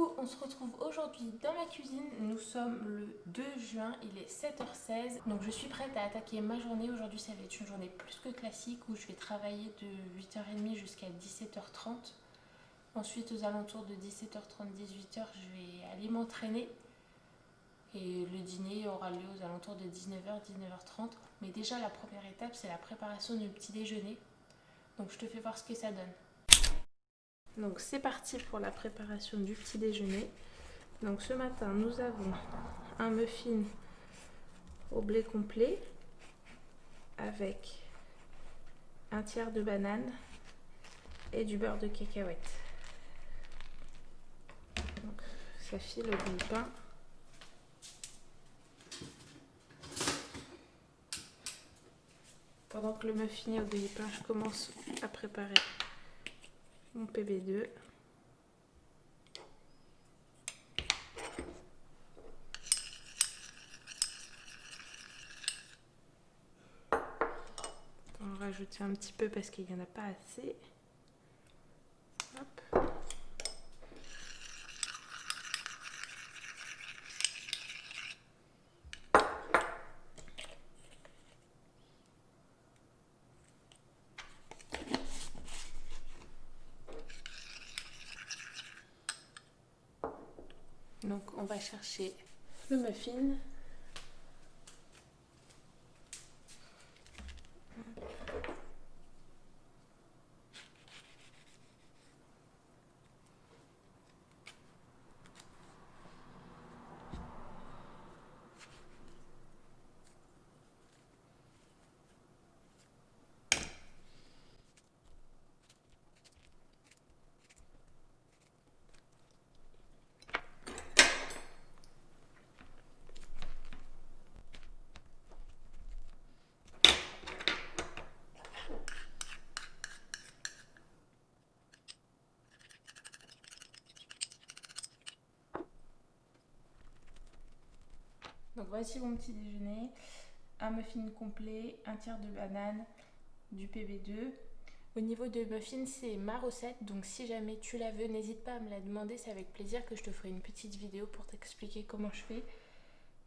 Coucou, on se retrouve aujourd'hui dans ma cuisine. Nous sommes le 2 juin, il est 7h16. Donc je suis prête à attaquer ma journée. Aujourd'hui ça va être une journée plus que classique où je vais travailler de 8h30 jusqu'à 17h30. Ensuite aux alentours de 17h30, 18h, je vais aller m'entraîner. Et le dîner aura lieu aux alentours de 19h, 19h30. Mais déjà la première étape c'est la préparation du petit déjeuner. Donc je te fais voir ce que ça donne. Donc c'est parti pour la préparation du petit déjeuner. Donc ce matin nous avons un muffin au blé complet avec un tiers de banane et du beurre de cacahuète. Donc ça file au grille-pain. Pendant que le muffin est au grille-pain, je commence à préparer mon PB2. On va rajouter un petit peu parce qu'il n'y en a pas assez. Hop. Donc on va chercher le muffin. Donc voici mon petit déjeuner, un muffin complet, un tiers de banane, du PB2. Au niveau de muffin, c'est ma recette, donc si jamais tu la veux, n'hésite pas à me la demander, c'est avec plaisir que je te ferai une petite vidéo pour t'expliquer comment je fais.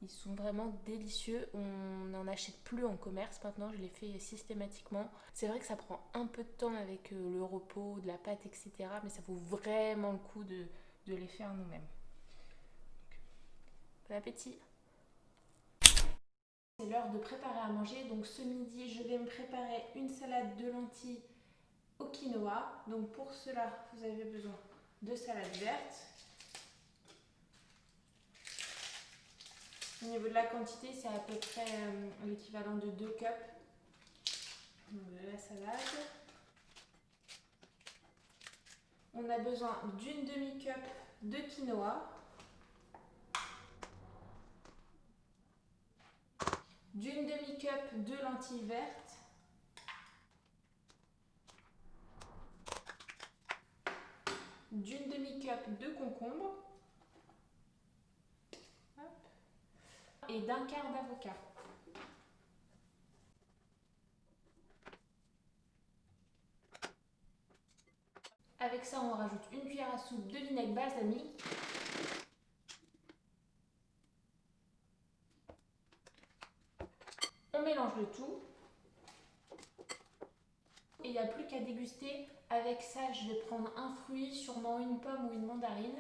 Ils sont vraiment délicieux, on n'en achète plus en commerce maintenant, je les fais systématiquement. C'est vrai que ça prend un peu de temps avec le repos, de la pâte, etc. Mais ça vaut vraiment le coup de les faire nous-mêmes. Bon appétit! C'est l'heure de préparer à manger, donc ce midi je vais me préparer une salade de lentilles au quinoa. Donc pour cela vous avez besoin de salade verte. Au niveau de la quantité c'est à peu près l'équivalent de 2 cups de la salade. On a besoin d'une demi-cup de quinoa, d'une demi-cup de lentilles vertes, d'une demi-cup de concombre et d'un quart d'avocat. Avec ça, on rajoute une cuillère à soupe de vinaigre balsamique. On mélange le tout. Et il n'y a plus qu'à déguster. Avec ça, je vais prendre un fruit, sûrement une pomme ou une mandarine.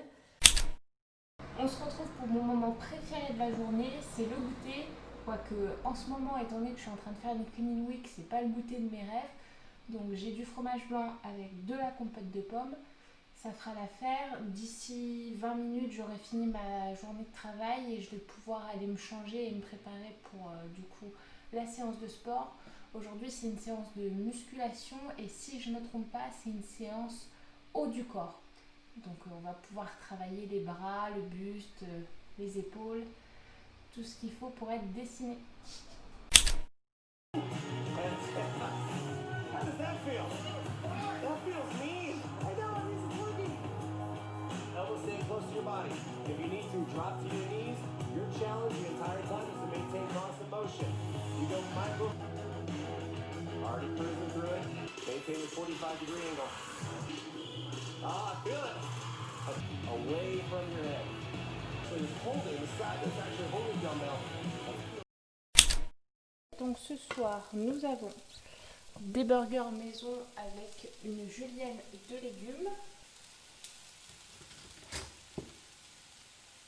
On se retrouve pour mon moment préféré de la journée, c'est le goûter. Quoique, en ce moment, étant donné que je suis en train de faire une cleaning week, c'est pas le goûter de mes rêves. Donc j'ai du fromage blanc avec de la compote de pommes. Ça fera l'affaire. D'ici 20 minutes, j'aurai fini ma journée de travail et je vais pouvoir aller me changer et me préparer pour du coup la séance de sport. Aujourd'hui, c'est une séance de musculation et si je ne me trompe pas, c'est une séance haut du corps. Donc on va pouvoir travailler les bras, le buste, les épaules, tout ce qu'il faut pour être dessiné. Close to your body. If you need to, drop to your knees. Your challenge the entire time is to maintain constant motion. You go micro. Already cruising through it. Maintain the 45-degree angle. Ah, I feel it. Away from from your head. So you're holding the side that's actually holding the dumbbell. Donc ce soir, nous avons des burgers maison avec une julienne de légumes.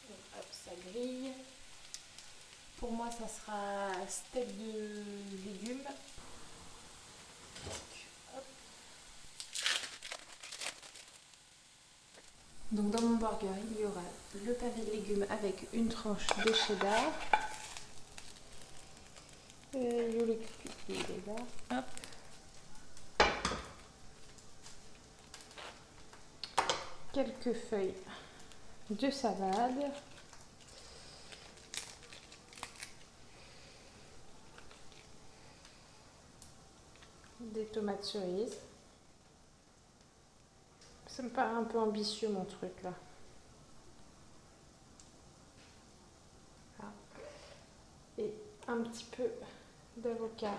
Donc, hop, ça grille. Pour moi, ça sera steak de légumes. Donc dans mon burger, il y aura le pavé de légumes avec une tranche de cheddar. Le cul est là. Hop. Quelques feuilles de salade. Des tomates cerises. Ça me paraît un peu ambitieux mon truc là. Voilà. Et un petit peu d'avocat.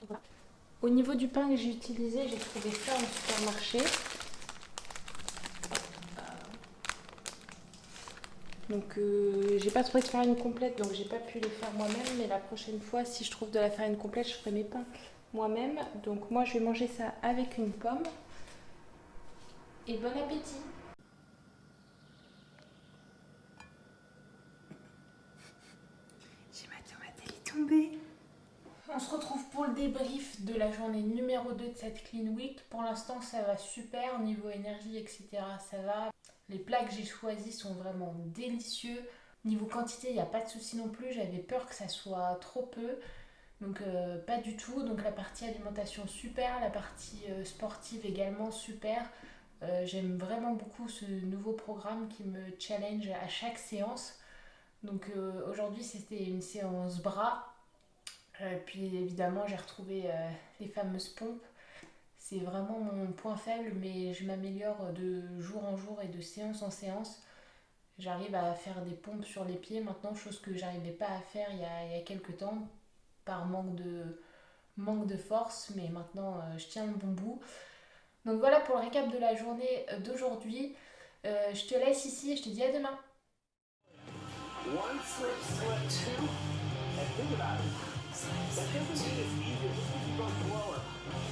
Voilà. Au niveau du pain que j'ai utilisé, j'ai trouvé ça au supermarché. Donc j'ai pas trouvé de farine complète, donc j'ai pas pu les faire moi-même, mais la prochaine fois si je trouve de la farine complète, je ferai mes pains moi-même. Donc moi je vais manger ça avec une pomme. Et bon appétit! J'ai ma tomate, elle est tombée. On se retrouve pour le débrief de la journée numéro 2 de cette Clean Week. Pour l'instant ça va super, niveau énergie etc. ça va. Les plats que j'ai choisis sont vraiment délicieux. Niveau quantité, il n'y a pas de souci non plus. J'avais peur que ça soit trop peu. Donc pas du tout. Donc la partie alimentation super, la partie sportive également super. J'aime vraiment beaucoup ce nouveau programme qui me challenge à chaque séance. Donc aujourd'hui c'était une séance bras. Puis évidemment j'ai retrouvé les fameuses pompes. C'est vraiment mon point faible, mais je m'améliore de jour en jour et de séance en séance. J'arrive à faire des pompes sur les pieds maintenant, chose que j'arrivais pas à faire il y a quelques temps par manque de force, mais maintenant je tiens le bon bout. Donc voilà pour le récap de la journée d'aujourd'hui. Je te laisse ici et je te dis à demain. One slip, slip, two, and think about it. That doesn't mean it's easier just because you go slower.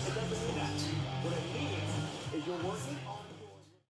It doesn't mean that. What it means is you're working on